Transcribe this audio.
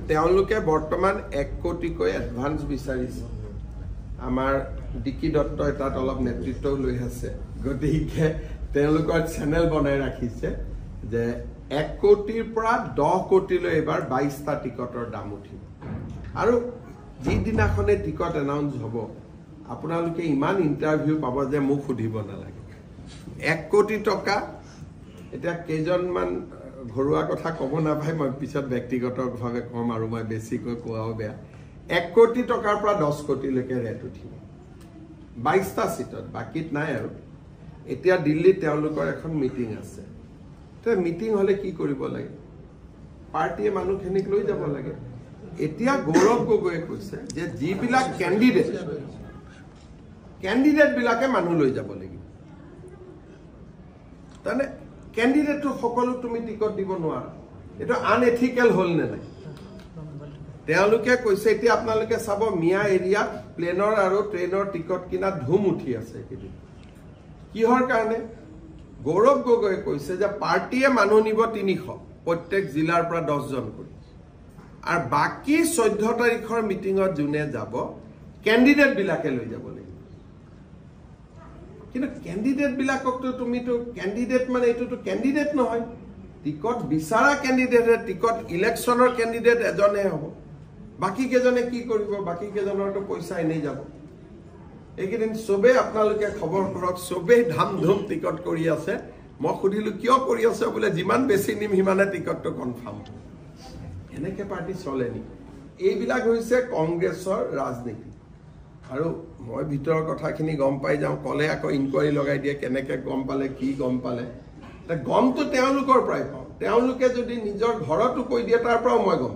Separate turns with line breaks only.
তেওঁলোকে বৰ্তমান 1 কোটিকৈ এডভান্স বিচাৰিছে আমাৰ ডিকি দত্তই তাত অলপ নেতৃত্ব লৈ আছে গতিকে তেওঁলোকৰ চেনেল বনাই ৰাখিছে যে 1 কোটিৰ পৰা 10 কোটিলৈ এবাৰ 22টা টিকটৰ দাম উঠিব আৰু যিদিনাখনে টিকট এনাউন্স হ'ব আপোনালোকে ইমান ইন্টাৰভিউ পাব যে মোক সুধিব নালাগে 1 কোটি টকা এটা কেইজনমান ঘৰুৱা কথা ক'ব নাপায় মই পিছত ব্যক্তিগতভাৱে কম আৰু মই বেছিকৈ কোৱাও বেয়া 1 কোটি টকাৰ পৰা 10 কোটিলৈকে ৰেট উঠিব 22টা সিটত বাকিত নাই আৰু এতিয়া দিল্লীত তেওঁলোকৰ এখন মিটিং আছে তে মিটিং হলে কি কৰিব লাগে পাৰ্টিয়ে মানুহখিনিক লৈ যাব লাগে এতিয়া গৌৰৱ গগৈয়ে কৈছে যে যিবিলাক কেণ্ডিডেট বিলাকে মানুহ লৈ যাব লাগিব তানে কেণ্ডিডেটটো সকলো তুমি টিকট দিব নোৱাৰা এটা আনএথিক্যাল হল নে নাই তেওঁলোকে কৈছে এতিয়া আপোনালোকে চাব মিয়া এৰিয়াত প্লেনৰ আৰু ট্ৰেইনৰ টিকট কিনা ধুম উঠি আছে কিহৰ কাৰণে গৌৰৱ গগৈয়ে কৈছে যে পাৰ্টিয়ে মানুহ নিব 300 প্ৰত্যেক জিলাৰ পৰা 10 জন কৰি আৰু বাকি 14 তাৰিখৰ মিটিংত জুনে যাব কেণ্ডিডেট বিলাকে লৈ যাব লাগিব কিন্তু কেণ্ডিডেট বিলাককটো তুমিটো কেণ্ডিডেট মানে এটোটো কেণ্ডিডেট নহয় টিকট বিচাৰা কেণ্ডিডেটে টিকট ইলেকশনৰ কেণ্ডিডেট এজনে হ'ব বাকি কেজনে কি কৰিব বাকি কেজনৰটো পইচা এনেই যাব এইকেদিন সবে আপোনালোকে খবৰ কৰক সবে ধামধুম টিকট কৰি আছে মই খুদিলো কিয় কৰি আছে বলে যিমান বেছি নিম হিমানে টিকটটো কনফাৰ্ম এনেকে পাৰ্টি চলে নি এইবিলাক হৈছে কংগ্ৰেছৰ ৰাজনীতি আৰু মই ভিতৰৰ কথাখিনি গম পাই যাওঁ কলে আকৌ ইনকুৱাৰী লগাই দিয়ে কেনেকে গম পালে কি গম পালে তা গমটো তেওঁলোকৰ পৰাই পাওঁ তেওঁলোকে যদি নিজৰ ঘৰতো কৈ দিয়ে তাৰ পৰাও মই গম